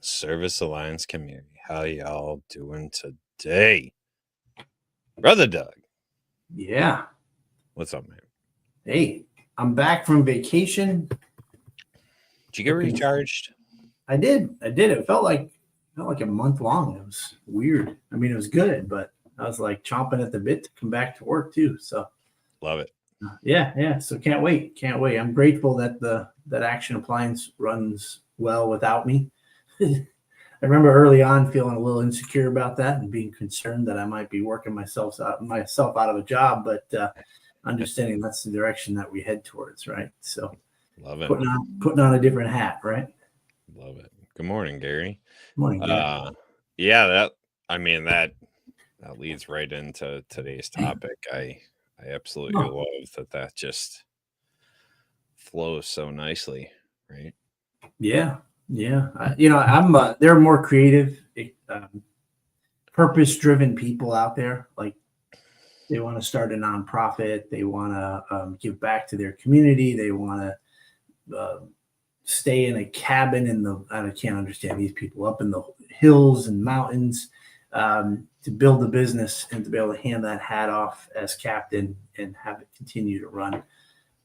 Service Alliance community. How y'all doing today? Brother Doug. Yeah. What's up, man? Hey, I'm back from vacation. Did you get recharged? I did. It felt like a month long. It was weird. I mean, it was good, but I was like chomping at the bit to come back to work too. So love it. Yeah. So can't wait. I'm grateful that that Action Appliance runs well without me. I remember early on feeling a little insecure about that and being concerned that I might be working myself out of a job, but understanding that's the direction that we head towards, right? So love it. Putting on a different hat, right? Love it. Good morning, Gary. Morning, Gary. Yeah, that leads right into today's topic. I absolutely love that just flows so nicely, right? Yeah. I'm there are more creative, purpose-driven people out there. Like they want to start a nonprofit, they want to give back to their community, they want to stay in a cabin I can't understand these people up in the hills and mountains to build a business and to be able to hand that hat off as captain and have it continue to run.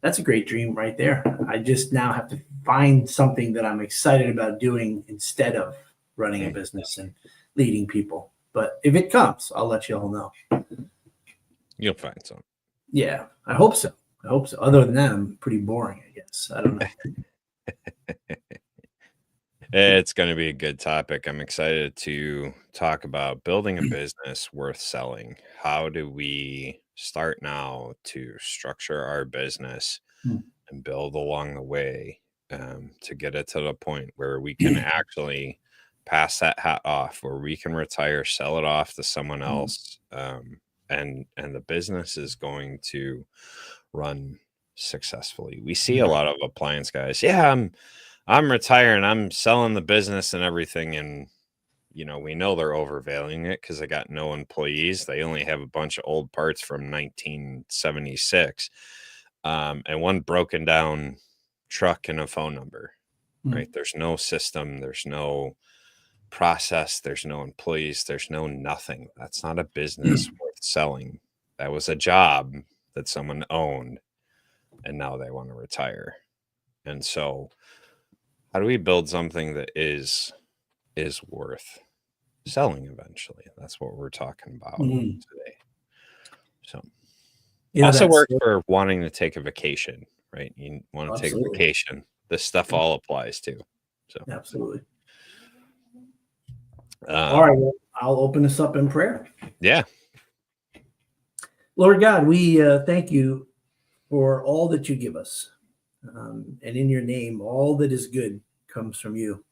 That's a great dream right there. I just now have to find something that I'm excited about doing instead of running a business and leading people. But if it comes, I'll let you all know. You'll find some. Yeah, I hope so. Other than that, I'm pretty boring, I guess. I don't know. It's going to be a good topic. I'm excited to talk about building a business worth selling. How do we start now to structure our business and build along the way to get it to the point where we can actually pass that hat off, where we can retire, sell it off to someone else, and the business is going to run successfully. We see a lot of appliance guys. Yeah, I'm retiring, I'm selling the business and everything. And, we know they're overvaluing it because they got no employees. They only have a bunch of old parts from 1976 and one broken down truck and a phone number, right? There's no system. There's no process. There's no employees. There's no nothing. That's not a business worth selling. That was a job that someone owned and now they want to retire. And so how do we build something that is worth selling eventually? That's what we're talking about today. So also work for wanting to take a vacation, right? You want to take a vacation. This stuff all applies to. So absolutely. All right, well, I'll open this up in prayer. Yeah. Lord God, we thank you for all that you give us. And in your name, all that is good comes from you.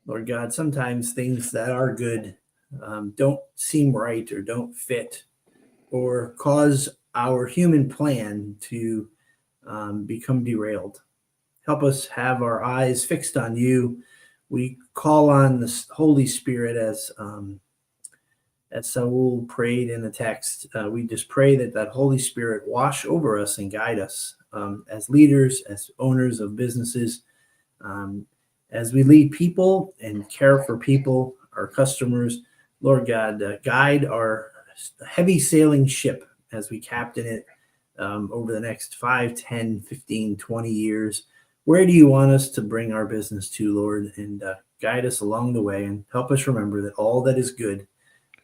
Lord God, sometimes things that are good don't seem right or don't fit or cause our human plan to become derailed. Help us have our eyes fixed on you. We call on the Holy Spirit as Saul prayed in the text. We just pray that Holy Spirit wash over us and guide us as leaders, as owners of businesses, as we lead people and care for people, our customers. Lord God, guide our heavy sailing ship as we captain it over the next 5, 10, 15, 20 years. Where do you want us to bring our business to, Lord? And guide us along the way and help us remember that all that is good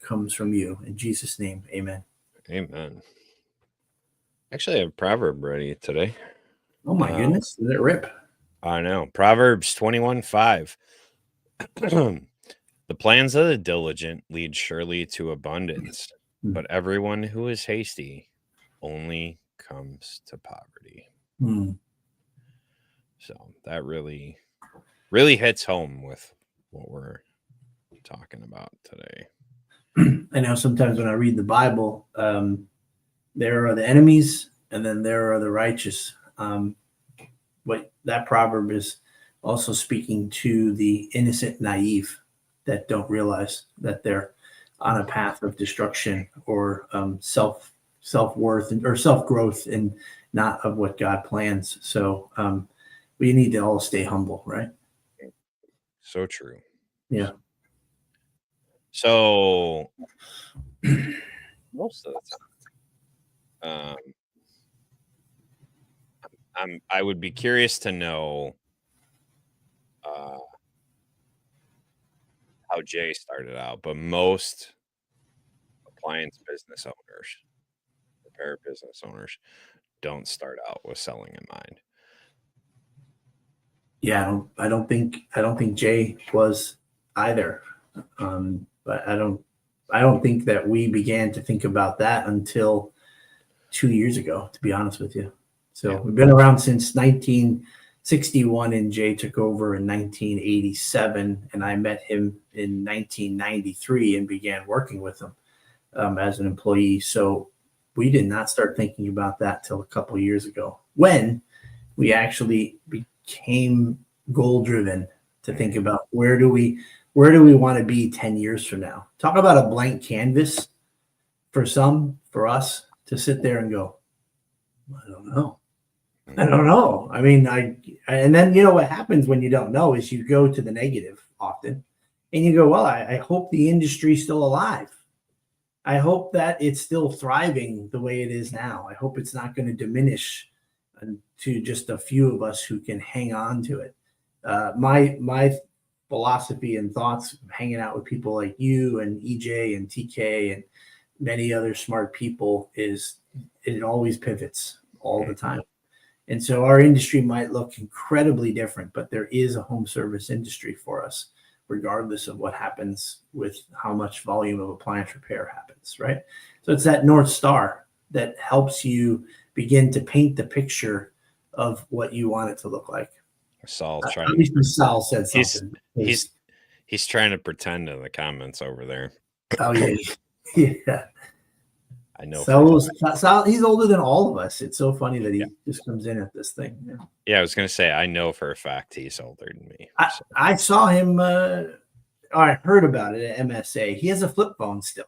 comes from you. In Jesus' name, amen. Amen. Actually, I have a proverb ready today. Oh my goodness, let it rip. I know. Proverbs 21:5. The plans of the diligent lead surely to abundance, but everyone who is hasty only comes to poverty. So that really hits home with what we're talking about today. I know sometimes when I read the Bible, there are the enemies and then there are the righteous. What that proverb is also speaking to the innocent naive that don't realize that they're on a path of destruction or self-worth or self-growth and not of what God plans. So we need to all stay humble, right? So true. Yeah. So most of the time, I would be curious to know uh, how Jay started out, but most appliance business owners, repair business owners, don't start out with selling in mind. Yeah, I don't think Jay was either. But I don't think that we began to think about that until 2 years ago, to be honest with you. So Yeah. we've been around since 1961, and Jay took over in 1987, and I met him in 1993 and began working with him as an employee. So we did not start thinking about that till a couple of years ago, when we actually became goal driven to think about where do we want to be 10 years from now. Talk about a blank canvas for us to sit there and go, I don't know. I don't know. I mean, and then what happens when you don't know is you go to the negative often, and you go, well, I hope the industry's still alive. I hope that it's still thriving the way it is now. I hope it's not going to diminish to just a few of us who can hang on to it. My philosophy and thoughts hanging out with people like you and EJ and TK and many other smart people is it always pivots all the time. And so our industry might look incredibly different, but there is a home service industry for us, regardless of what happens with how much volume of appliance repair happens, right? So it's that North Star that helps you begin to paint the picture of what you want it to look like. Saul's At trying least to Sal said he's something. he's he's trying to pretend in the comments over there. Oh yeah, yeah. I know for So Sal, he's older than all of us. It's so funny that yeah. he just comes in at this thing. Yeah. Yeah, I was gonna say I know for a fact he's older than me. So. I saw him. I heard about it at MSA. He has a flip phone still.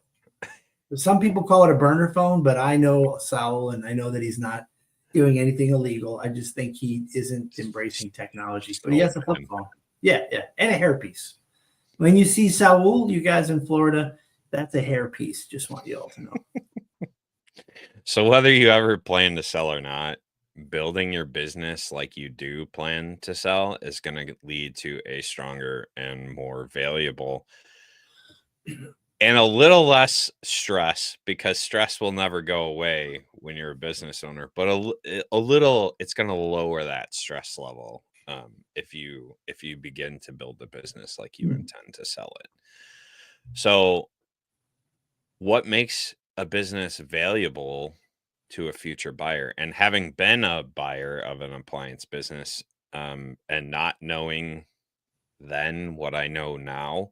Some people call it a burner phone, but I know Saul, and I know that he's not doing anything illegal. I just think he isn't embracing technology. But he has a flip phone. Yeah, yeah, and a hairpiece. When you see Saul, you guys in Florida, that's a hairpiece. Just want you all to know. So whether you ever plan to sell or not, building your business like you do plan to sell is going to lead to a stronger and more valuable and a little less stress, because stress will never go away when you're a business owner, but a little, it's going to lower that stress level if you begin to build the business like you intend to sell it. So what makes a business valuable to a future buyer? And having been a buyer of an appliance business and not knowing then what I know now,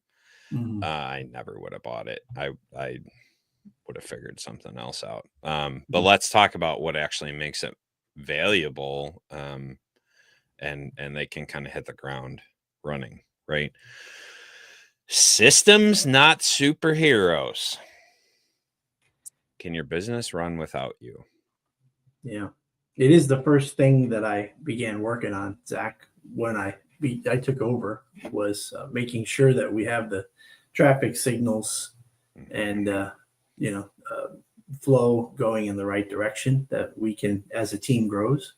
I never would have bought it. I would have figured something else out. But let's talk about what actually makes it valuable, and they can kind of hit the ground running, right? Systems, not superheroes. Can your business run without you? Yeah, it is the first thing that I began working on, Zach, when I took over, was making sure that we have the traffic signals and flow going in the right direction, that we can, as a team grows.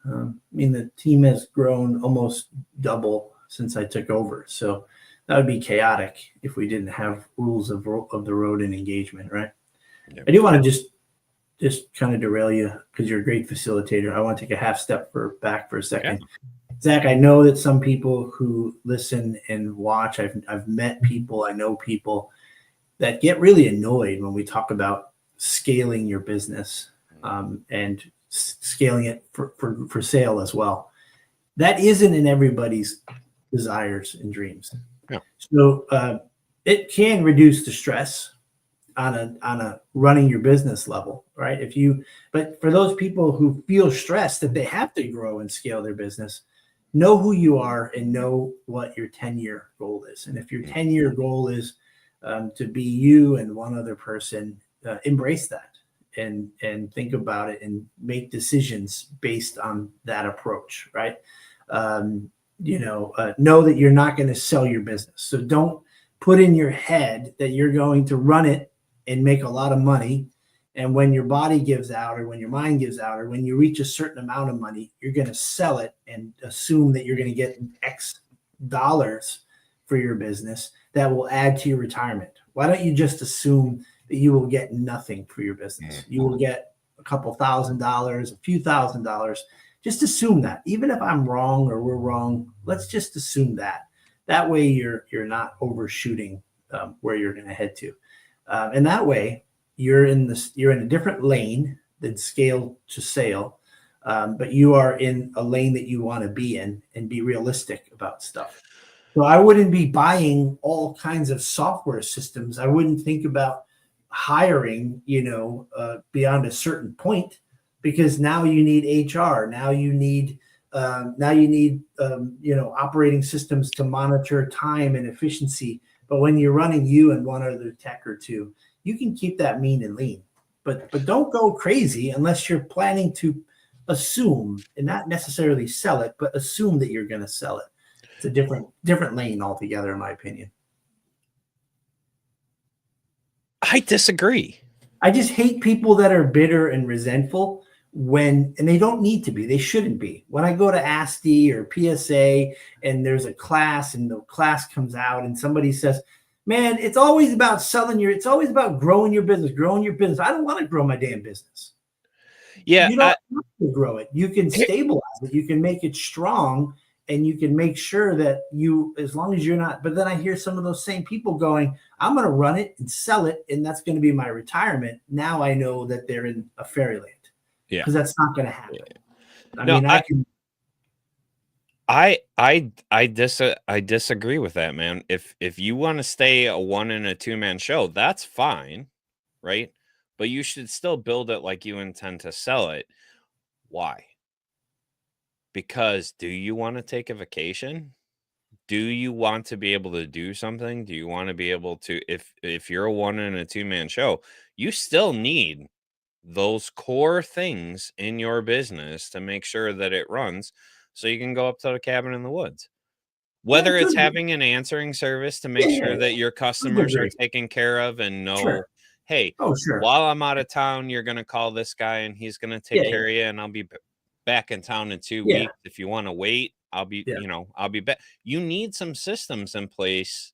I mean, the team has grown almost double since I took over, so that would be chaotic if we didn't have rules of the road and engagement, right? Yep. I do want to just kind of derail you, because you're a great facilitator. I want to take a half step back for a second. Okay. Zach, I know that some people who listen and watch, I've met people, I know people that get really annoyed when we talk about scaling your business and scaling it for sale as well. That isn't in everybody's desires and dreams. Yeah. So it can reduce the stress on a running your business level, right? But for those people who feel stressed that they have to grow and scale their business, know who you are and know what your 10-year goal is. And if your 10-year goal is to be you and one other person, embrace that and think about it and make decisions based on that approach, right? know that you're not going to sell your business. So don't put in your head that you're going to run it and make a lot of money. And when your body gives out, or when your mind gives out, or when you reach a certain amount of money, you're going to sell it and assume that you're going to get X dollars for your business that will add to your retirement. Why don't you just assume that you will get nothing for your business? You will get a couple $1,000, a few $1,000. Just assume that. Even if I'm wrong or we're wrong, let's just assume that. That way you're not overshooting where you're going to head to, and that way you're in a different lane than scale to sale, but you are in a lane that you want to be in and be realistic about stuff. So I wouldn't be buying all kinds of software systems. I wouldn't think about hiring, beyond a certain point, because now you need HR. Now you need operating systems to monitor time and efficiency. But when you're running you and one other tech or two, you can keep that mean and lean. But don't go crazy unless you're planning to assume and not necessarily sell it, but assume that you're going to sell it. It's a different lane altogether, in my opinion. I disagree. I just hate people that are bitter and resentful and they don't need to be. They shouldn't be. When I go to ASTI or PSA and there's a class and the class comes out and somebody says, man, it's always about it's always about growing your business. I don't want to grow my damn business. Yeah. You don't have to grow it. You can stabilize it. You can make it strong, and you can make sure that as long as you're not, but then I hear some of those same people going, I'm going to run it and sell it, and that's going to be my retirement. Now I know that they're in a fairyland. Yeah. Because that's not going to happen. I disagree with that, man. If you want to stay a 1 and a 2-man show, that's fine, right? But you should still build it like you intend to sell it. Why? Because do you want to take a vacation? Do you want to be able to do something? Do you want to be able to, if you're a 1 and a 2-man show, you still need those core things in your business to make sure that it runs so you can go up to the cabin in the woods. Whether it's having an answering service to make sure that your customers are taken care of and know, hey, while I'm out of town, you're going to call this guy and he's going to take care of you, and I'll be back in town in 2 weeks. If you want to wait, I'll be back. You need some systems in place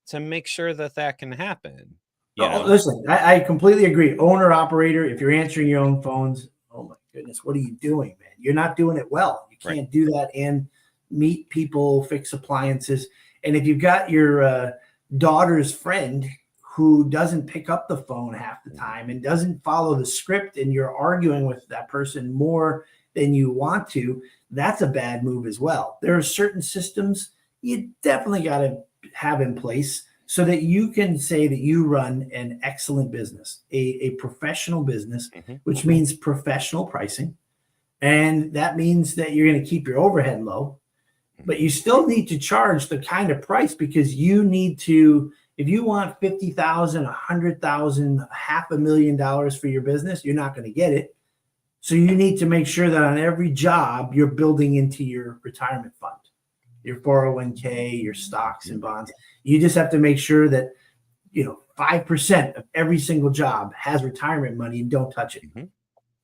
to make sure that can happen. Listen, I completely agree. Owner, operator, if you're answering your own phones, oh my goodness, what are you doing, man? You're not doing it well. You can't do that and meet people, fix appliances. And if you've got your daughter's friend who doesn't pick up the phone half the time and doesn't follow the script, and you're arguing with that person more than you want to, that's a bad move as well. There are certain systems you definitely got to have in place so that you can say that you run an excellent business, a professional business, which means professional pricing. And that means that you're going to keep your overhead low, but you still need to charge the kind of price, because you need to, if you want $50,000, $100,000, $500,000 for your business, you're not going to get it. So you need to make sure that on every job you're building into your retirement fund, your 401k, your stocks and bonds. You just have to make sure that 5% of every single job has retirement money, and don't touch it.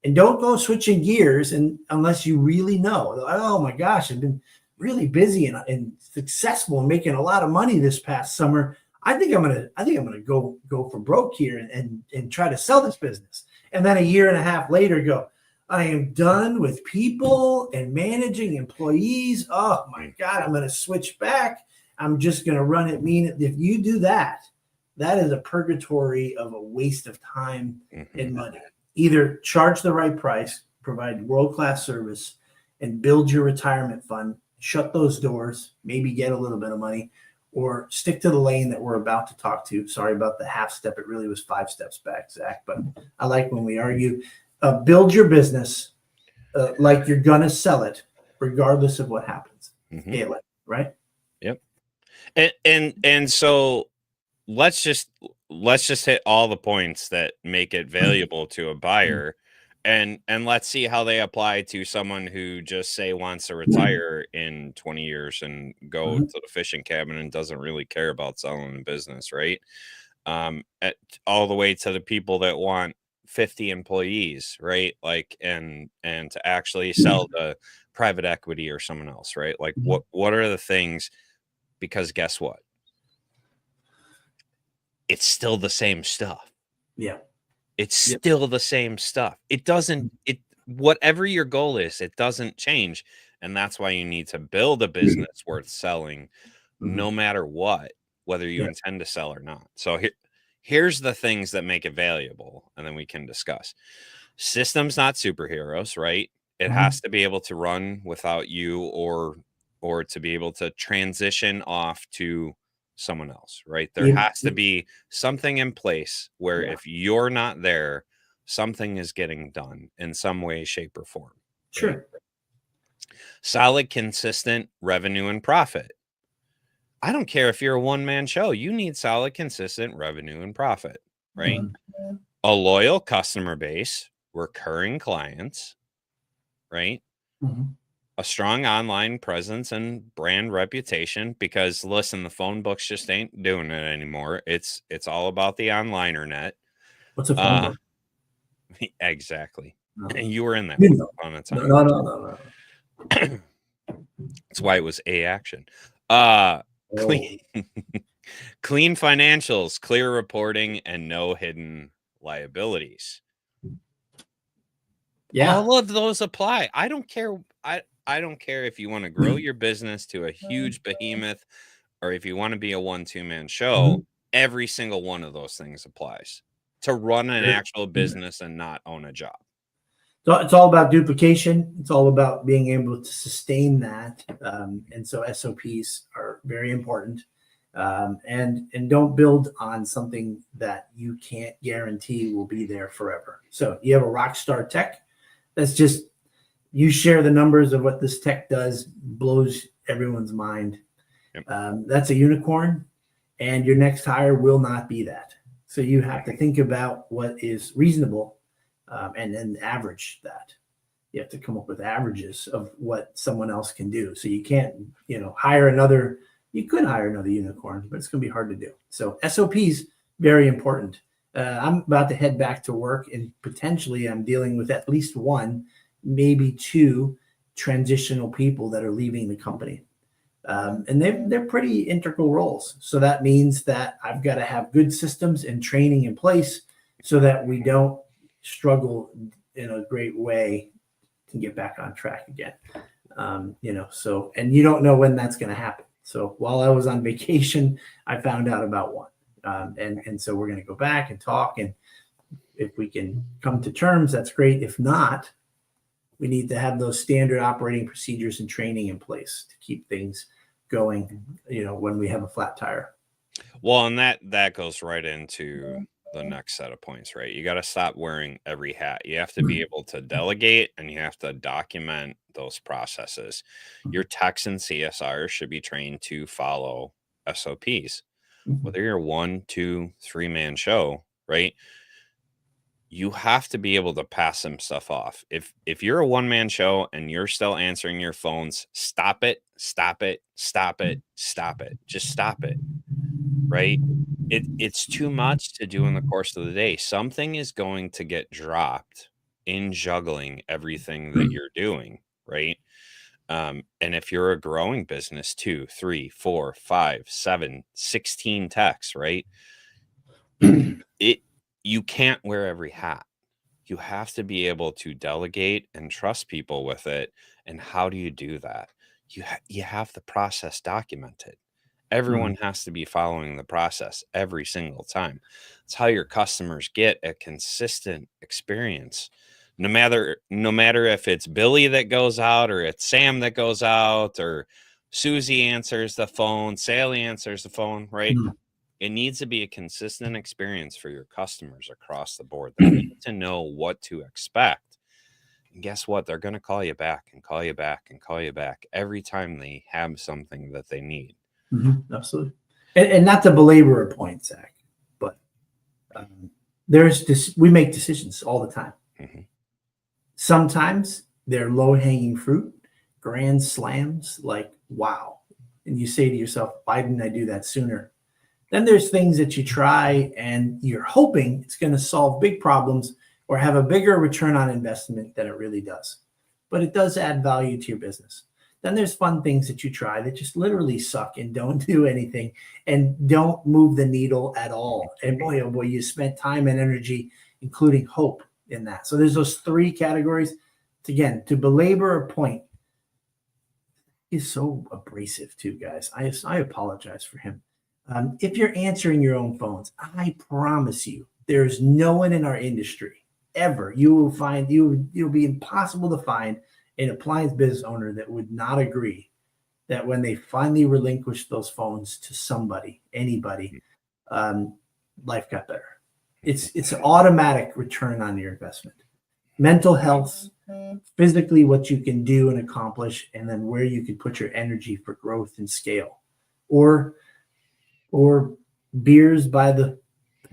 And don't go switching gears unless you really know. Oh my gosh, I've been really busy and successful and making a lot of money this past summer. I think I'm gonna go for broke here and try to sell this business. And then a year and a half later go, I am done with people and managing employees. Oh my God, I'm going to switch back. I'm just going to run it mean. If you do that, that is a purgatory of a waste of time and money. Either charge the right price, provide world-class service, and build your retirement fund, shut those doors, maybe get a little bit of money, or stick to the lane that we're about to talk to. Sorry about the half step. It really was 5 steps back, Zach, but I like when we argue. Build your business like you're gonna sell it, regardless of what happens. Scale it, right? Yep. And so let's just hit all the points that make it valuable to a buyer, And let's see how they apply to someone who just say wants to retire in 20 years and go Mhm. to the fishing cabin and doesn't really care about selling the business, right? All the way to the people that want 50 employees, right? Like, and to actually sell to private equity or someone else, right? Like, Mhm. what are the things? Because guess what? It's still the same stuff. Yeah. It's Yep. still the same stuff. It doesn't it whatever your goal is, it doesn't change, and that's why you need to build a business worth selling Mhm. no matter what, whether you Yeah. intend to sell or not. So here's the things that make it valuable, and then we can discuss. Systems not superheroes, right? It has Mhm. to be able to run without you, or to be able to transition off to someone else, right? There You- has to be something in place where Yeah. if you're not there, something is getting done in some way, shape, or form, right? Sure. Solid, consistent revenue and profit. I don't care if you're a one man show, you need solid, consistent revenue and profit, right? Mhm. A loyal customer base, recurring clients, right? Mhm. A strong online presence and brand reputation, because listen, the phone books just ain't doing it anymore. It's all about the online internet. What's a phone Uh book? exactly. No. You were in that You once know. upon a No, time. no, no, no, no. That's why it was a action. Uh clean Oh, clean financials, clear reporting, and no hidden liabilities. yeah. All of those apply. I don't care. I don't care if you want to grow your business to a huge behemoth or if you want to be a one two man show. Mhm. Every single one of those things applies to run an Sure. actual business and not own a job. So it's all about duplication. It's all about being able to sustain that. And so SOPs are very important. And don't build on something that you can't guarantee will be there forever. So you have a rock star tech. That's just you share the numbers of what this tech does, blows everyone's mind. Yep. That's a unicorn, and your next hire will not be that. So you have to think about what is reasonable, and then average that. You have to come up with averages of what someone else can do. So you can't, hire another. You could hire another unicorn, but it's going to be hard to do. So SOPs very important. I'm about to head back to work, and potentially I'm dealing with at least one, maybe two transitional people that are leaving the company. And they're pretty integral roles. So that means that I've got to have good systems and training in place so that we don't struggle in a great way to get back on track again. So, and you don't know when that's going to happen. So while I was on vacation, I found out about one. And so we're going to go back and talk. And if we can come to terms, that's great. If not, we need to have those standard operating procedures and training in place to keep things going, when we have a flat tire. Well, and that goes right into the next set of points, right? You got to stop wearing every hat. You have to be able to delegate and you have to document those processes. Your techs and CSRs should be trained to follow SOPs. Whether you're a one, two, three-man show, right? You have to be able to pass some stuff off. If you're a one-man show and you're still answering your phones, stop it, stop it, stop it, stop it. Just stop it, right? It's too much to do in the course of the day. Something is going to get dropped in juggling everything that you're doing, right? And if you're a growing business, 2, 3, 4, 5, 7, 16 techs, right? It you can't wear every hat. You have to be able to delegate and trust people with it. And how do you do that? You have the process documented. Everyone has to be following the process every single time. It's how your customers get a consistent experience. No matter if it's Billy that goes out or it's Sam that goes out or Susie answers the phone, Sally answers the phone, right? It needs to be a consistent experience for your customers across the board. They need to know what to expect. And guess what? They're going to call you back and call you back and call you back every time they have something that they need. Absolutely. And not to belabor a point, Zach, but we make decisions all the time. Mhm. Sometimes they're low hanging fruit, grand slams, like, wow. And you say to yourself, why didn't I do that sooner? Then there's things that you try and you're hoping it's going to solve big problems or have a bigger return on investment than it really does. But it does add value to your business. Then there's fun things that you try that just literally suck and don't do anything and don't move the needle at all. And boy, oh boy, you spent time and energy, including hope in that. So there's those three categories. Again, to belabor a point, is so abrasive too, guys. I apologize for him. If you're answering your own phones, I promise you, there's no one in our industry ever you will find you'll be impossible to find an appliance business owner that would not agree that when they finally relinquish those phones to somebody, anybody, life got better. It's an automatic return on your investment. Mental health, physically what you can do and accomplish, and then where you can put your energy for growth and scale, or beers by the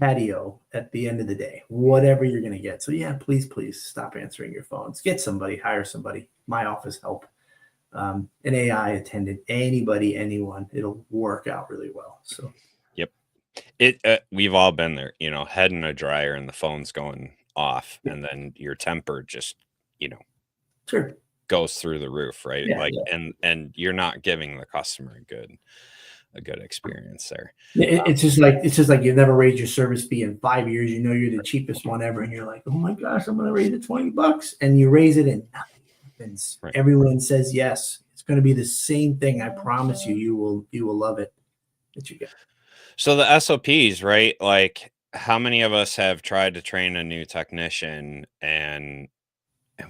patio at the end of the day, whatever you're going to get. So yeah, please stop answering your phones. Get somebody, hire somebody. My office help, an AI attendant, anybody, anyone. It'll work out really well. So Yep. We've all been there, head in a dryer and the phone's going off, and then your temper just, sure, goes through the roof, right? yeah, Like, yeah. and you're not giving the customer a good experience there. It's just like you've never raised your service fee in 5 years. You know you're the cheapest one ever, and you're like, oh my gosh, I'm going to raise it $20, and you raise it and nothing happens. Right. Everyone says yes. It's going to be the same thing. I promise you. You will love it. That you get. So the SOPs, right? Like, how many of us have tried to train a new technician and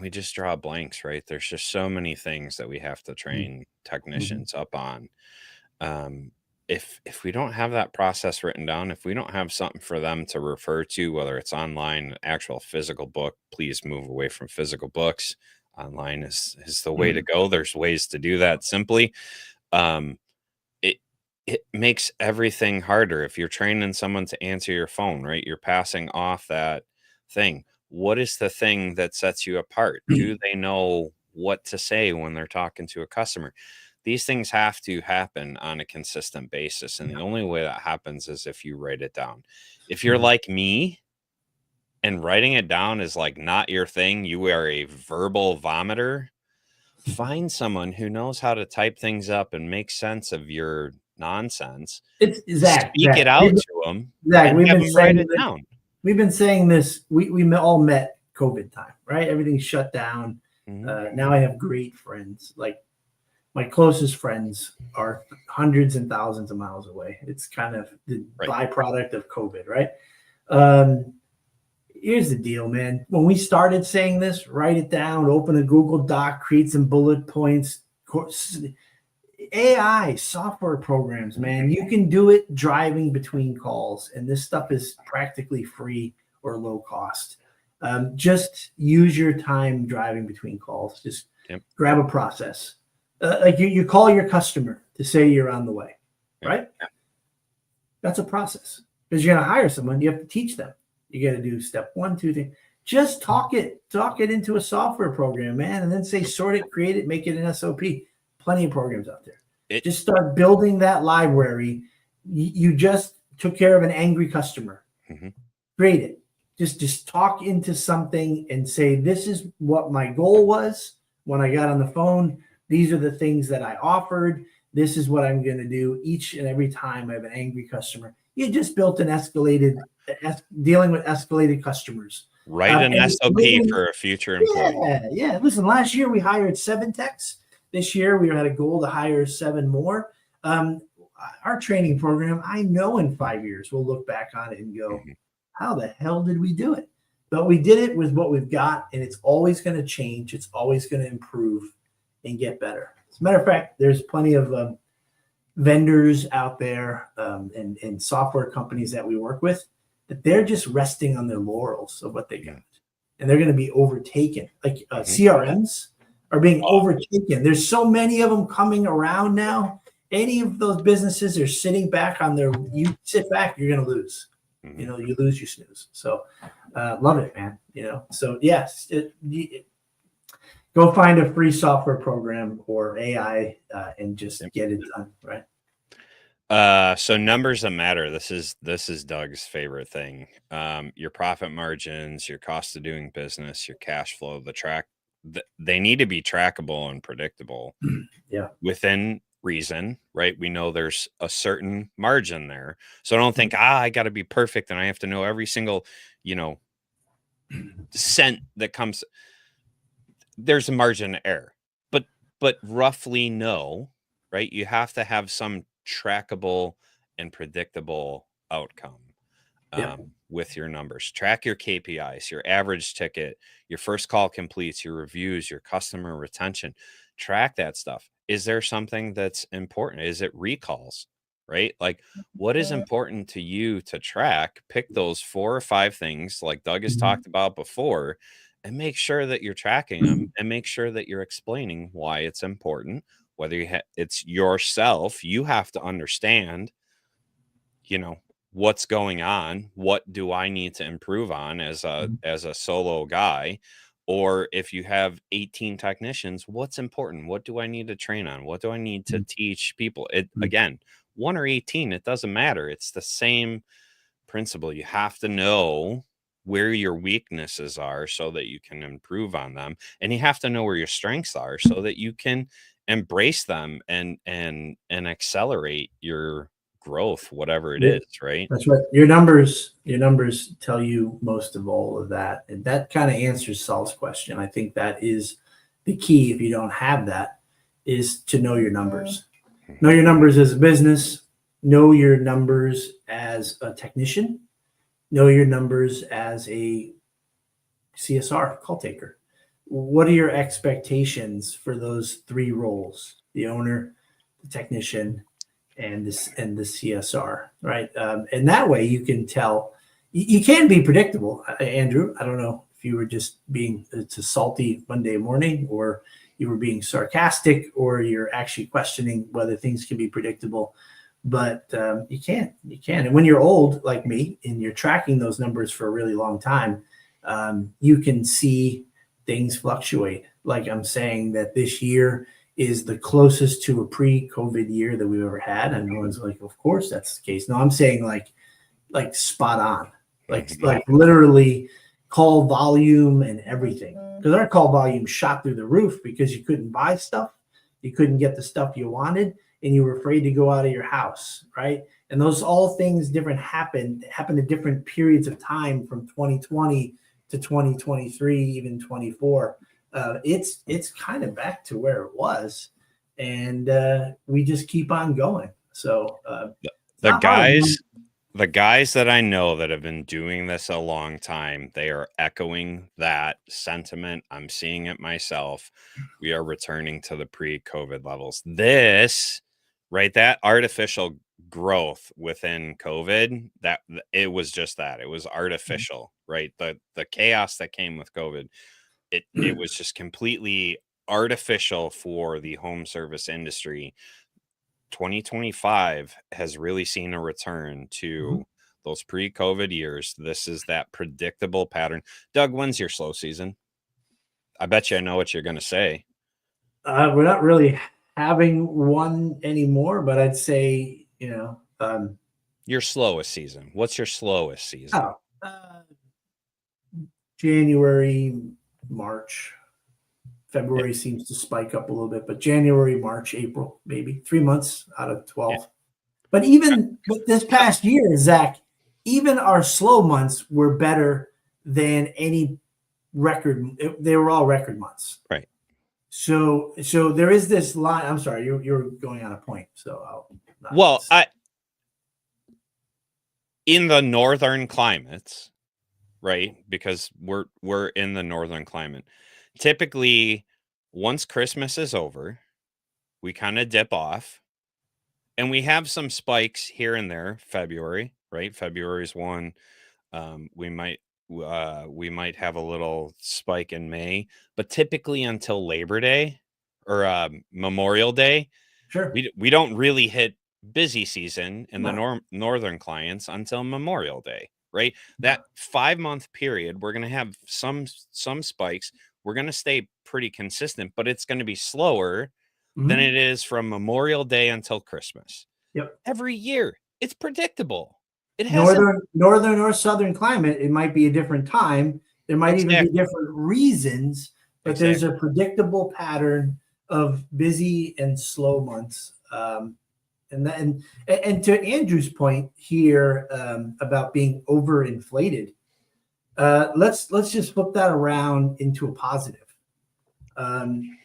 we just draw blanks, right? There's just so many things that we have to train technicians up on. If we don't have that process written down, if we don't have something for them to refer to, whether it's online, actual physical book, please move away from physical books. Online is the way to go. There's ways to do that simply. It makes everything harder. If you're training someone to answer your phone, right? You're passing off that thing. What is the thing that sets you apart? Do they know what to say when they're talking to a customer? These things have to happen on a consistent basis. And the only way that happens is if you write it down. If you're like me and writing it down is like not your thing, you are a verbal vomiter, find someone who knows how to type things up and make sense of your nonsense. It's Zach. Speak it out to them Zach, and have them write it down. We've been saying this. We all met COVID time, right? Everything's shut down. Now I have great friends. Like my closest friends are hundreds and thousands of miles away. It's kind of the byproduct of COVID, right? Here's the deal, man. When we started saying this, write it down, open a Google Doc, create some bullet points. AI software programs, man, you can do it driving between calls, and this stuff is practically free or low cost. Just use your time driving between calls. Just grab a process. Like you call your customer to say you're on the way, right? That's a process because you're going to hire someone. You have to teach them. You got to do step 1, 2, 3. Just talk it into a software program, man, and then say sort it, create it, make it an SOP. Plenty of programs out there. Just start building that library. You just took care of an angry customer. Create it. Just talk into something and say, this is what my goal was when I got on the phone. These are the things that I offered. This is what I'm going to do each and every time I have an angry customer. You just built dealing with escalated customers. Write an SOP for a future employee. Yeah. Listen, last year we hired 7 techs. This year we had a goal to hire 7 more. Our training program, I know in 5 years we'll look back on it and go, how the hell did we do it? But we did it with what we've got, and it's always going to change. It's always going to improve and get better. As a matter of fact, there's plenty of vendors out there and software companies that we work with that they're just resting on their laurels of what they got. And they're going to be overtaken. Like CRMs are being overtaken. There's so many of them coming around now. Any of those businesses are sitting back on their, you sit back, you're going to lose. You lose, you snooze. So love it, man. So yes, Go find a free software program or AI and just get it done, right? So numbers that matter. This is Doug's favorite thing. Your profit margins, your cost of doing business, your cash flow, they need to be trackable and predictable Yeah. within reason, right? We know there's a certain margin there. So I don't think, I got to be perfect and I have to know every single, you know, cent that comes. There's a margin of error, but roughly no, right? You have to have some trackable and predictable outcome Yeah. with your numbers. Track your KPIs, your average ticket, your first call completes, your reviews, your customer retention. Track that stuff. Is there something that's important? Is it recalls, right? Like, what is important to you to track? Pick those 4 or 5 things, like Doug has Mhm. talked about before, and make sure that you're tracking them and make sure that you're explaining why it's important. Whether it's yourself, you have to understand, you know, what's going on, what do I need to improve on as a solo guy, or if you have 18 technicians, what's important, what do I need to train on, what do I need to teach people? It again, 1 or 18, it doesn't matter, it's the same principle. You have to know where your weaknesses are so that you can improve on them, and you have to know where your strengths are so that you can embrace them and accelerate your growth, whatever it Yeah. is, right? That's right. Your numbers tell you most of all of that. And that kind of answers Saul's question. I think that is the key. If you don't have that, is to know your numbers. Know Mhm. your numbers as a business, know your numbers as a technician, know your numbers as a CSR call taker. What are your expectations for those three roles? The owner, the technician, and the CSR, right? And that way you can tell. You can be predictable, Andrew. I don't know if you were just being it's a salty Monday morning, or you were being sarcastic, or you're actually questioning whether things can be predictable. But you can. And when you're old like me, and you're tracking those numbers for a really long time, you can see things fluctuate. Like I'm saying that this year is the closest to a pre-COVID year that we've ever had. And no one's like, of course that's the case. No, I'm saying like spot on, Mhm. like literally call volume and everything. Because our call volume shot through the roof because you couldn't buy stuff, you couldn't get the stuff you wanted, and you were afraid to go out of your house, right? And those all things different happened at different periods of time from 2020 to 2023, even 24. It's kind of back to where it was, and we just keep on going. So the, it's the not hard. guys the guys that I know that have been doing this a long time, they are echoing that sentiment. I'm seeing it myself. We are returning to the pre-COVID levels. This, right, that artificial growth within COVID, that it was just that. It was artificial, right? The chaos that came with COVID, it was just completely artificial for the home service industry. 2025 has really seen a return to those pre-COVID years. This is that predictable pattern. Doug, when's your slow season? I bet you I know what you're going to say. We're not really having one anymore, but I'd say, Your slowest season. What's your slowest season? oh, January, March, Yeah, February seems to spike up a little bit, but January, March, April, maybe 3 months out of yeah. 12. But this past year, Zach, even our slow months were better than any record. They were all record months. Right. So there is this line. I'm sorry, you're going on a point. So I'll not. Well, in the northern climates, right? Because we're in the northern climate. Typically, once Christmas is over, we kind of dip off. And we have some spikes here and there. February, right? February is one. We might have a little spike in May, but typically until Labor Day or Memorial Day, Sure. we don't really hit busy season in the No. northern clients until Memorial Day, right? That 5-month period, we're gonna have some spikes. we're going to stay pretty consistent, but it's going to be slower than Mhm. it is from Memorial Day until Christmas. Yep. Every year. It's predictable. It hasn't Northern or southern climate, it might be a different time. There might even be exactly. different reasons, but there's a Exactly. predictable pattern of busy and slow months. And to Andrew's point here about being overinflated, let's just flip that around into a positive. Um,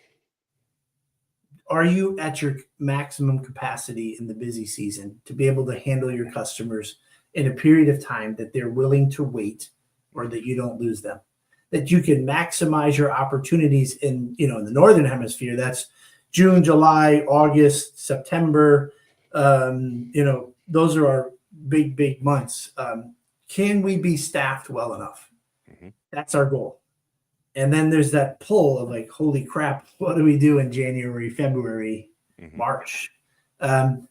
are you at your maximum capacity in the busy season to be able to handle your customers in a period of time that they're willing to wait, or that you don't lose them, that you can maximize your opportunities in, in the northern hemisphere? That's June, July, August, September. Those are our big months. Can we be staffed well enough? Mhm, That's our goal. And then there's that pull of like, holy crap, what do we do in January, February, mhm. March? Um,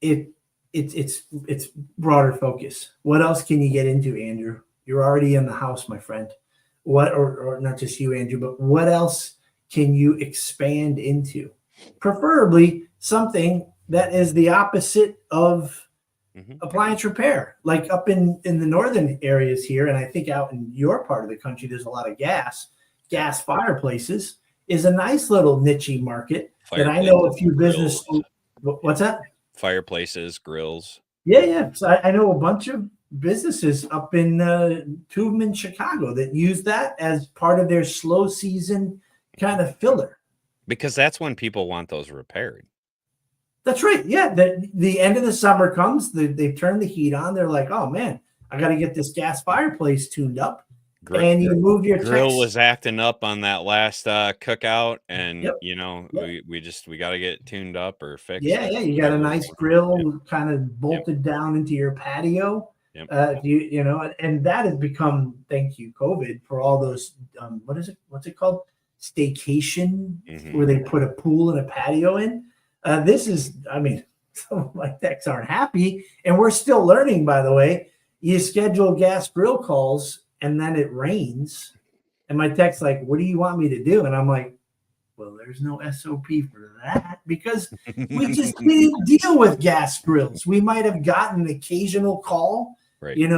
it it's broader focus. What else can you get into, Andrew? You're already in the house, my friend. What, or not just you, Andrew, but what else can you expand into? Preferably something that is the opposite of Mhm. appliance repair, like up in the northern areas here, and I think out in your part of the country there's a lot of Yep. gas fireplaces is a nice little niche market that I know a Fireplaces, few business. grills, What's that? fireplaces, grills. Yeah. So I know a bunch of businesses up in two of them in Chicago that use that as part of their slow season kind of filler. Because that's when people want those repaired. That's right. Yeah. The end of the summer comes, they turn the heat on. They're like, oh man, I got to get this gas fireplace tuned up. Gr And gr you move your Grill text. was acting up on that last, cookout, and, Yep. Yep. we gotta get it tuned up or fixed Yeah. or Yeah. You got a whatever we nice want. Yep, grill kind of yep, bolted down into your patio. yep. And that has become, thank you, COVID, for all those, what is it? What's it called? Staycation, Mhm. where they put a pool and a patio in. This is, I mean, some of my techs aren't happy. And we're still learning, by the way. You schedule gas grill calls and then it rains. And my tech's like, what do you want me to do? And I'm like, well, there's no SOP for that because we just didn't deal with gas grills. We might have gotten an occasional call, Right, in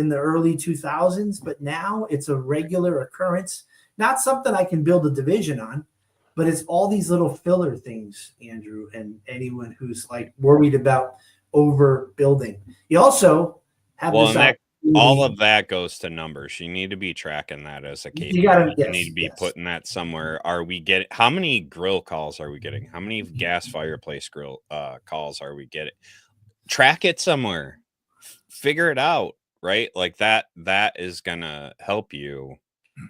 the early 2000s, but now it's a regular occurrence. Not something I can build a division on, but it's all these little filler things, Andrew, and anyone who's like worried about overbuilding. You also have well, this and that all opportunity. of that goes to numbers. You need to be tracking that as a You KPI. gotta, You need to yes, be yes. putting that somewhere. Are we getting how many grill calls are we getting? How many gas fireplace grill, calls are we getting? Track it somewhere. Figure it out, right? Like, that is gonna help you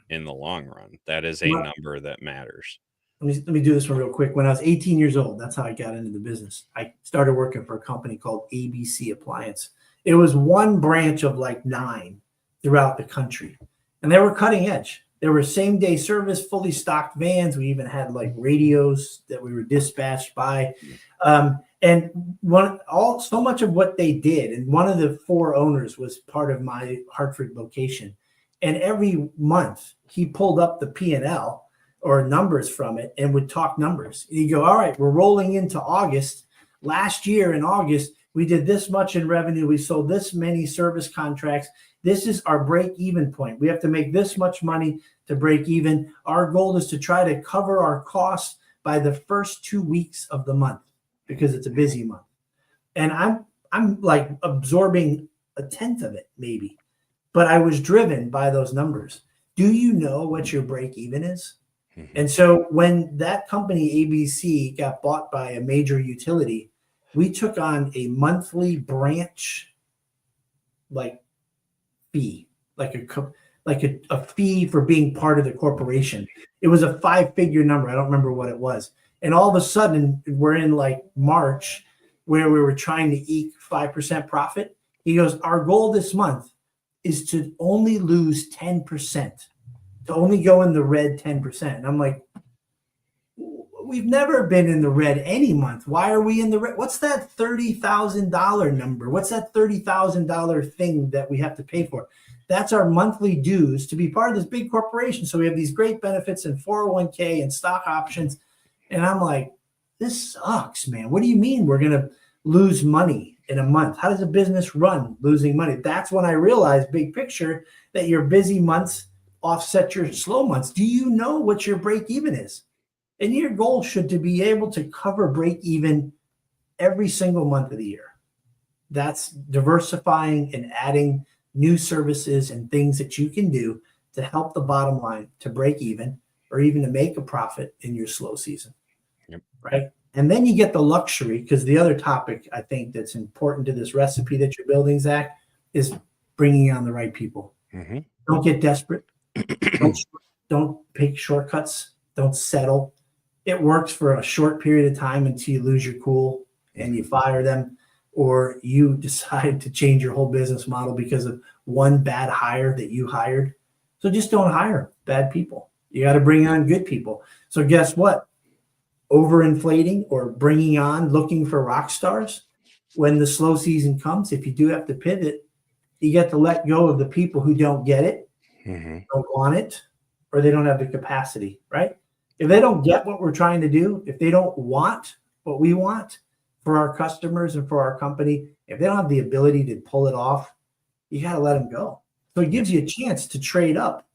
in the long run. That is a number that matters. Let me do this one real quick. When I was 18 years old, that's how I got into the business. I started working for a company called ABC Appliance. It was one branch of like 9 throughout the country, and they were cutting edge. There were same day service, fully stocked vans. We even had like radios that we were dispatched by. And so much of what they did, and one of the 4 owners was part of my Hartford location. And every month he pulled up the P&L or numbers from it and would talk numbers. And you go, all right, we're rolling into August. Last year in August, we did this much in revenue. We sold this many service contracts. This is our break even point. We have to make this much money to break even. Our goal is to try to cover our costs by the first 2 weeks of the month because it's a busy month. And I'm like absorbing a tenth of it maybe, but I was driven by those numbers. Do you know what your break even is? Mhm. And so when that company, ABC, got bought by a major utility, we took on a monthly branch like fee, like a fee for being part of the corporation. It was a 5-figure number. I don't remember what it was. And all of a sudden, we're in like March where we were trying to eke 5% profit. He goes, our goal this month is to only lose 10%, to only go in the red 10%. And I'm like, we've never been in the red any month. Why are we in the red? What's that $30,000 number? What's that $30,000 thing that we have to pay for? That's our monthly dues to be part of this big corporation. So we have these great benefits and 401k and stock options. And I'm like, this sucks, man. What do you mean we're going to lose money in a month? How does a business run losing money? That's when I realized, big picture, that your busy months offset your slow months. Do you know what your break even is? And your goal should to be able to cover break even every single month of the year. That's diversifying and adding new services and things that you can do to help the bottom line to break even or even to make a profit in your slow season. Yep. Right. And then you get the luxury, because the other topic I think that's important to this recipe that you're building, Zach, is bringing on the right people. Mm-hmm. Don't get desperate. don't take shortcuts. Don't settle. It works for a short period of time until you lose your cool and you fire them, or you decide to change your whole business model because of one bad hire that you hired. So just don't hire bad people. You got to bring on good people. So guess what? Overinflating or bringing on, looking for rock stars, when the slow season comes, if you do have to pivot, you get to let go of the people who don't get it, don't want it, or they don't have the capacity, right? If they don't get what we're trying to do, if they don't want what we want for our customers and for our company, if they don't have the ability to pull it off, you got to let them go. So it gives you a chance to trade up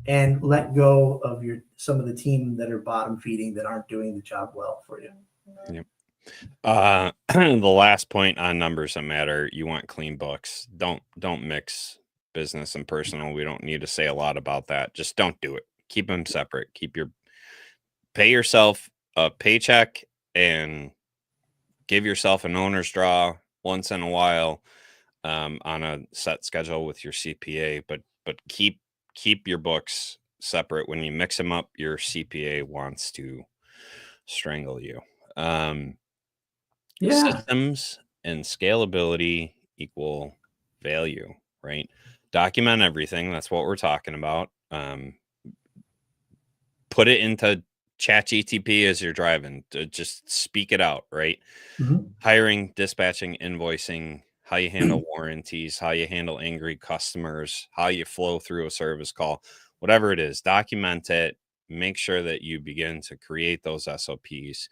and let go of some of the team that are bottom feeding, that aren't doing the job well for you. Yep. The last point on numbers that matter, you want clean books. Don't mix business and personal. We don't need to say a lot about that. Just don't do it. Keep them separate. Pay yourself a paycheck and give yourself an owner's draw once in a while, on a set schedule with your CPA, but keep your books separate. When you mix them up, your CPA wants to strangle you. Systems and scalability equal value, right? Document everything. That's what we're talking about. Put it into ChatGTP as you're driving. To just speak it out, right? Mm-hmm. Hiring, dispatching, invoicing, how you handle warranties, how you handle angry customers, how you flow through a service call, whatever it is, document it. Make sure that you begin to create those SOPs.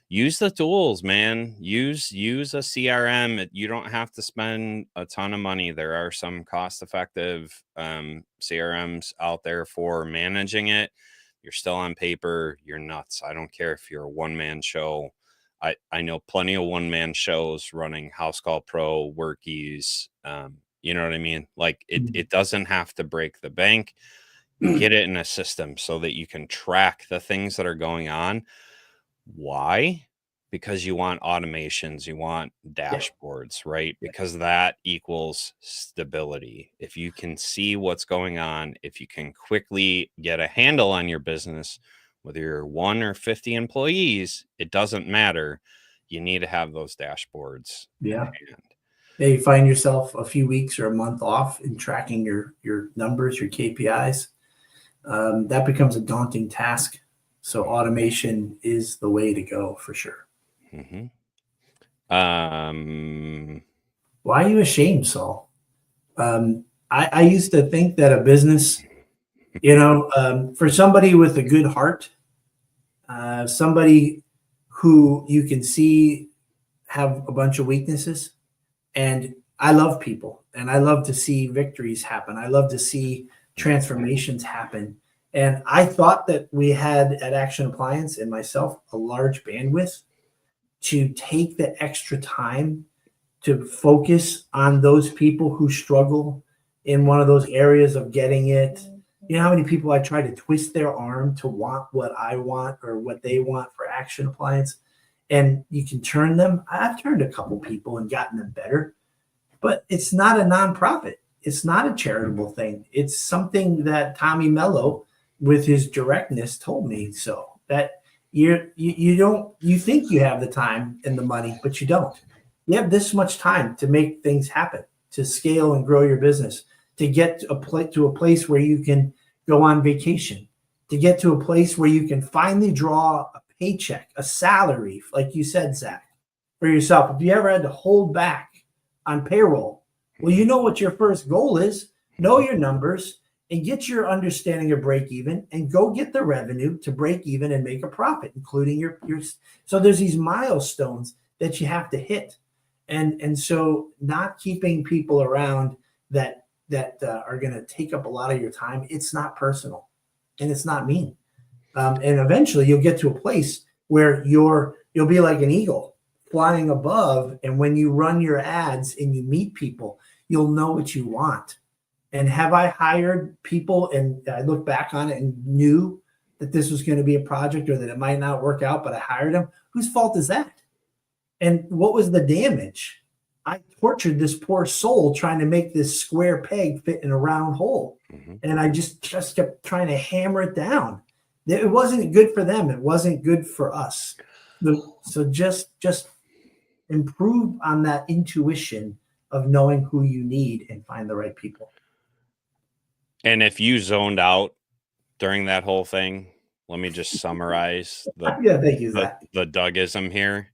Use the tools, man. Use a CRM. You don't have to spend a ton of money. There are some cost-effective CRMs out there for managing it. You're still on paper. You're nuts. I don't care if you're a one-man show. I know plenty of one-man shows running House Call Pro, Workies. You know what I mean? Like it doesn't have to break the bank. Get it in a system so that you can track the things that are going on. Why? Because you want automations, you want dashboards, right? Because that equals stability. If you can see what's going on, if you can quickly get a handle on your business, whether you're 1 or 50 employees, it doesn't matter. You need to have those dashboards. Yeah. You find yourself a few weeks or a month off in tracking your numbers, your KPIs. That becomes a daunting task. So automation is the way to go for sure. Mm-hmm. Why are you ashamed, Saul? I used to think that a business, for somebody with a good heart, somebody who you can see have a bunch of weaknesses, and I love people and I love to see victories happen. I love to see transformations happen. And I thought that we had at Action Appliance and myself a large bandwidth to take the extra time to focus on those people who struggle in one of those areas of getting it. You know how many people I try to twist their arm to want what I want or what they want for Action Appliance, and you can turn them. I've turned a couple people and gotten them better, but it's not a nonprofit. It's not a charitable thing. It's something that Tommy Mello, with his directness, told me. So that you think you have the time and the money, but you don't. You have this much time to make things happen, to scale and grow your business, to get to a place where you can go on vacation, to get to a place where you can finally draw a paycheck, a salary, like you said, Zach, for yourself. If you ever had to hold back on payroll, well, you know what your first goal is. know your numbers, and get your understanding of break even, and go get the revenue to break even and make a profit, including your. So there's these milestones that you have to hit, and so not keeping people around that are going to take up a lot of your time. It's not personal, and it's not mean. And eventually, you'll get to a place where you'll be like an eagle flying above, and when you run your ads and you meet people, you'll know what you want. And have I hired people and I look back on it and knew that this was going to be a project or that it might not work out, but I hired them? Whose fault is that? And what was the damage? I tortured this poor soul trying to make this square peg fit in a round hole. Mm-hmm. And I just kept trying to hammer it down. It wasn't good for them. It wasn't good for us. So just improve on that intuition of knowing who you need and find the right people. And if you zoned out during that whole thing, let me just summarize Yeah, thank you, Zach. the Dougism here.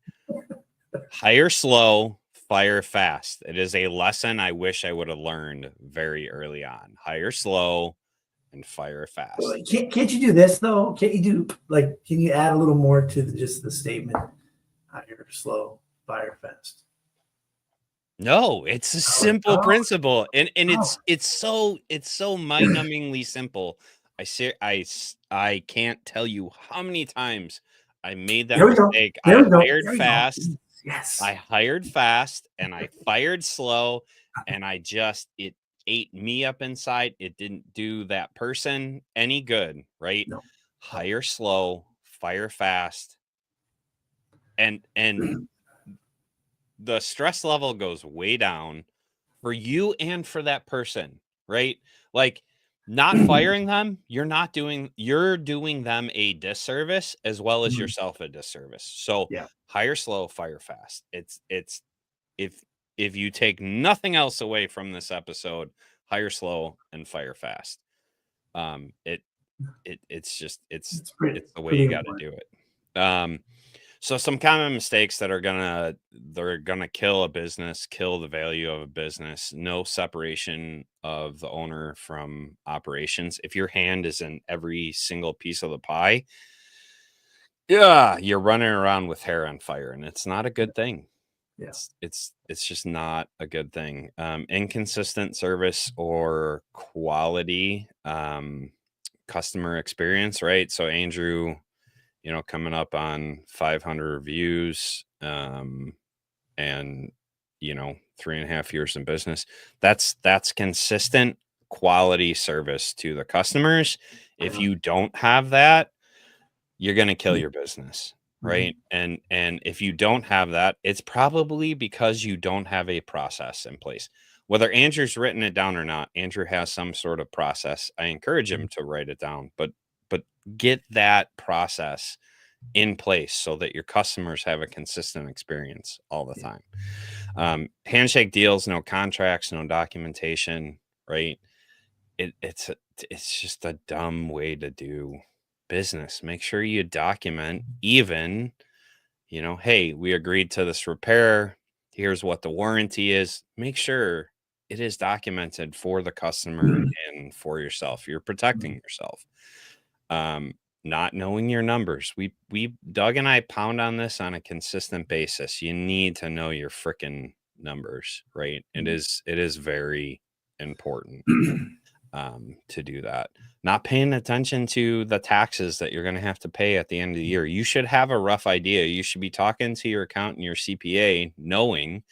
Hire slow, fire fast. It is a lesson I wish I would have learned very early on. Hire slow and fire fast. Can't you do this though? Can't you do can you add a little more to just the statement? Hire slow, fire fast. No, it's a simple principle, and it's so mind-numbingly simple. I can't tell you how many times I made that mistake. I hired fast. Yes. I hired fast and I fired slow, and it ate me up inside. It didn't do that person any good, right? No. Hire slow, fire fast, and the stress level goes way down for you and for that person, right? Like, not firing them, you're doing them a disservice as well as yourself a disservice. So hire slow, fire fast. It's if you take nothing else away from this episode, hire slow and fire fast. It's the way you got to do it. So some common mistakes that are gonna kill a business, kill the value of a business. No separation of the owner from operations. If your hand is in every single piece of the pie, yeah, you're running around with hair on fire, and it's not a good thing. Yeah. It's just not a good thing. Inconsistent service or quality, customer experience, right? So Andrew, coming up on 500 reviews, and 3.5 years in business. That's consistent quality service to the customers. If you don't have that, you're going to kill your business, right? And if you don't have that, it's probably because you don't have a process in place. Whether Andrew's written it down or not, Andrew has some sort of process. I encourage him to write it down, but get that process in place so that your customers have a consistent experience all the time. Handshake deals, no contracts, no documentation, right? It's just a dumb way to do business. Make sure you document even, hey, we agreed to this repair. Here's what the warranty is. Make sure it is documented for the customer and for yourself. You're protecting yourself. Not knowing your numbers. We Doug and I pound on this on a consistent basis. You need to know your freaking numbers, right? It is very important to do that. Not paying attention to the taxes that you're going to have to pay at the end of the year. You should have a rough idea. You should be talking to your accountant, your CPA, knowing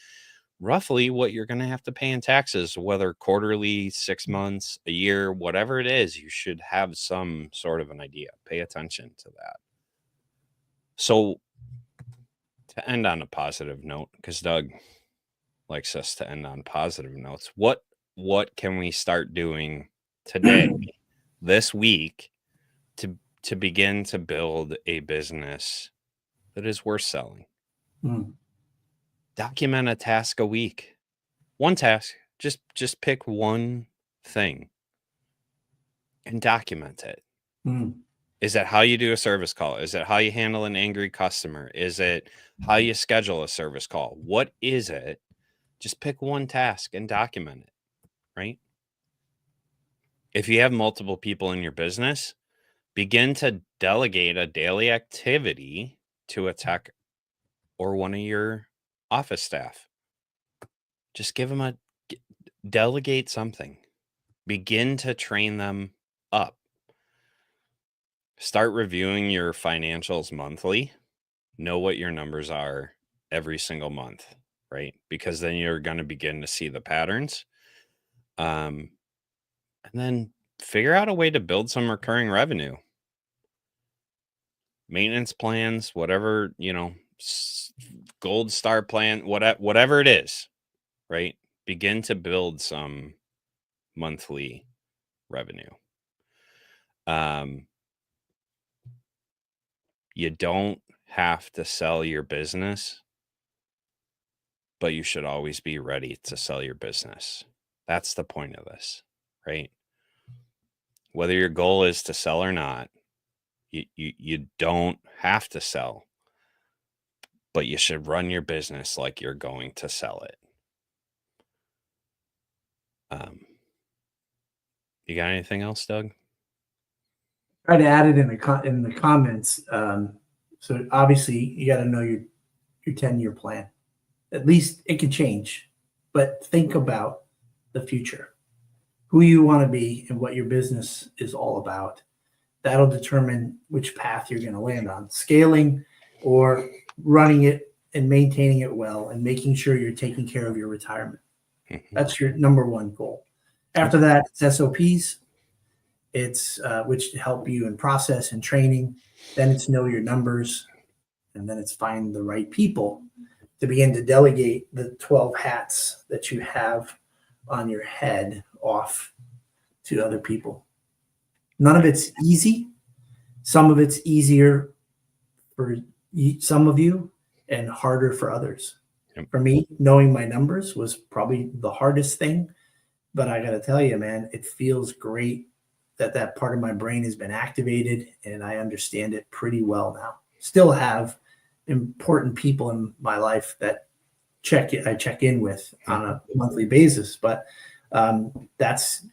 roughly what you're going to have to pay in taxes, whether quarterly, 6 months, a year, whatever it is. You should have some sort of an idea. Pay attention to that. So to end on a positive note, because Doug likes us to end on positive notes, what can we start doing today, this week, to begin to build a business that is worth selling? Document a task a week. One task. Just pick one thing and document it. Is that how you do a service call? Is it how you handle an angry customer? Is it how you schedule a service call? What is it? Just pick one task and document it, right? If you have multiple people in your business, begin to delegate a daily activity to a tech or one of your office staff. Just give them delegate something. Begin to train them up. Start reviewing your financials monthly. Know what your numbers are every single month, right? Because then you're going to begin to see the patterns. And then figure out a way to build some recurring revenue. Maintenance plans, whatever, gold star plan, whatever it is, right? Begin to build some monthly revenue. You don't have to sell your business, but you should always be ready to sell your business. That's the point of this, right? Whether your goal is to sell or not, you don't have to sell, but you should run your business like you're going to sell it. You got anything else, Doug? Try to add it in the comments. So obviously you got to know your 10-year plan. At least it could change, but think about the future, who you want to be and what your business is all about. That'll determine which path you're going to land on, scaling or running it and maintaining it well and making sure you're taking care of your retirement. That's your number one goal. After that, it's SOPs. It's which help you in process and training. Then it's know your numbers. And then it's find the right people to begin to delegate the 12 hats that you have on your head off to other people. None of it's easy. Some of it's easier for some of you and harder for others. Yep. For me, knowing my numbers was probably the hardest thing. But I got to tell you, man, it feels great that part of my brain has been activated and I understand it pretty well now. Still have important people in my life that I check in with on a monthly basis, but that's,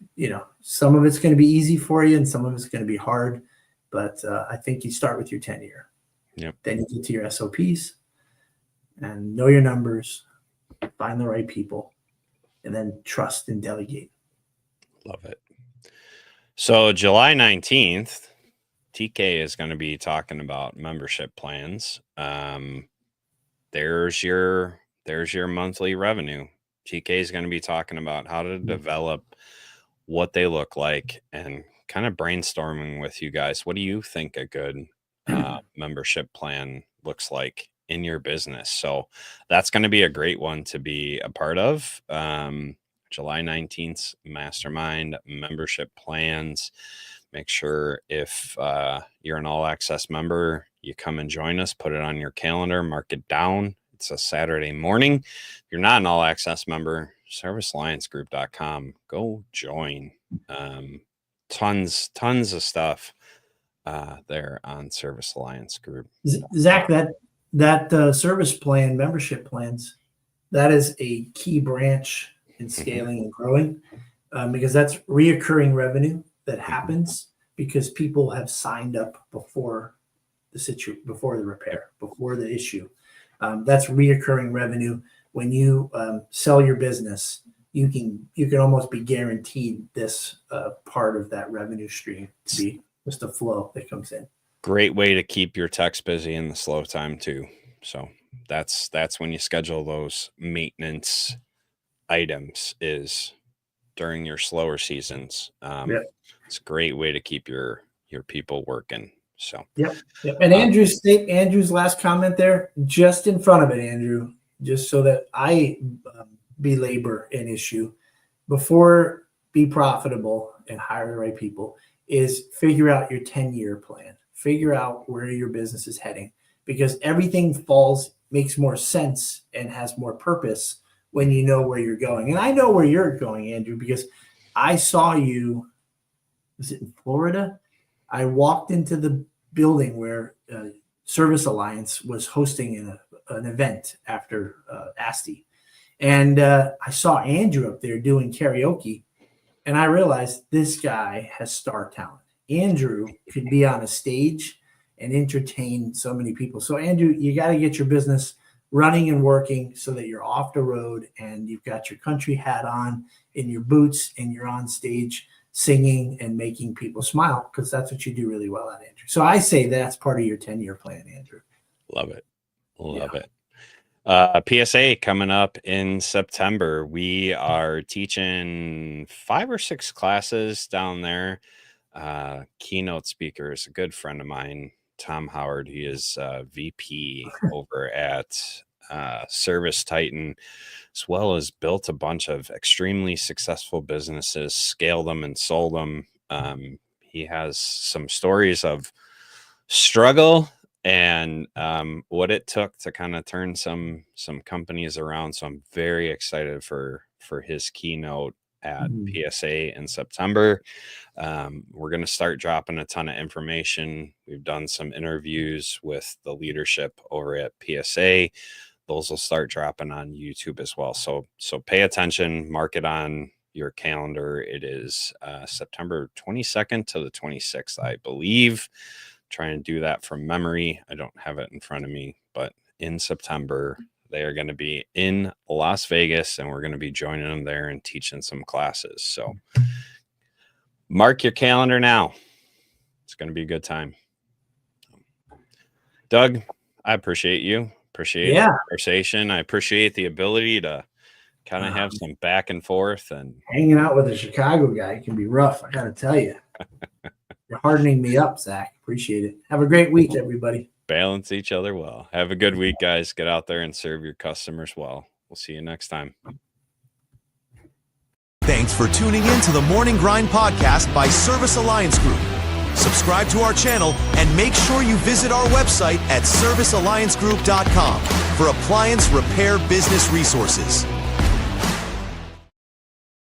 some of it's going to be easy for you and some of it's going to be hard, but I think you start with your 10-year. Yep. Then you get to your SOPs and know your numbers, find the right people, and then trust and delegate. Love it. So July 19th, TK is going to be talking about membership plans. There's your monthly revenue. TK is going to be talking about how to develop what they look like and kind of brainstorming with you guys. What do you think a good membership plan looks like in your business? So that's going to be a great one to be a part of. July 19th mastermind membership plans. Make sure if you're an all access member, you come and join us, put it on your calendar, mark it down. It's a Saturday morning. If you're not an all access member, servicealliancegroup.com, go join. Tons of stuff there on Service Alliance Group. Zach, that service plan, membership plans, that is a key branch in scaling and growing because that's reoccurring revenue that happens because people have signed up before before the repair, before the issue. That's reoccurring revenue. When you sell your business, you can almost be guaranteed this part of that revenue stream to be just a flow that comes in. Great way to keep your techs busy in the slow time too. So that's when you schedule those maintenance items is during your slower seasons. It's a great way to keep your people working. So yep. And Andrew's last comment there, just in front of it, Andrew, just so that I belabor an issue before be profitable and hire the right people is figure out your 10-year plan. Figure out where your business is heading because everything makes more sense and has more purpose when you know where you're going. And I know where you're going, Andrew, because I saw you, was it in Florida? I walked into the building where Service Alliance was hosting an event after ASTI. And I saw Andrew up there doing karaoke. And I realized this guy has star talent. Andrew could be on a stage and entertain so many people. So Andrew, you got to get your business running and working so that you're off the road and you've got your country hat on in your boots and you're on stage singing and making people smile, because that's what you do really well at, Andrew. So I say that's part of your 10-year plan, Andrew. Love it. Love it. PSA coming up in September. We are teaching 5 or 6 classes down there. Keynote speaker is a good friend of mine, Tom Howard. He is VP over at Service Titan, as well as built a bunch of extremely successful businesses, scaled them and sold them. He has some stories of struggle and what it took to kind of turn some companies around. So I'm very excited for his keynote at PSA in September. We're going to start dropping a ton of information. We've done some interviews with the leadership over at PSA. Those will start dropping on YouTube as well. So pay attention, mark it on your calendar. It is September 22nd to the 26th, I believe. Trying to do that from memory. I don't have it in front of me, but in September, they are going to be in Las Vegas, and we're going to be joining them there and teaching some classes. So mark your calendar now. It's going to be a good time. Doug, I appreciate you. Appreciate the conversation. I appreciate the ability to kind of have some back and forth. And hanging out with a Chicago guy can be rough, I got to tell you. You're hardening me up, Zach. Appreciate it. Have a great week, everybody. Balance each other well. Have a good week, guys. Get out there and serve your customers well. We'll see you next time. Thanks for tuning in to the Morning Grind podcast by Service Alliance Group. Subscribe to our channel and make sure you visit our website at servicealliancegroup.com for appliance repair business resources.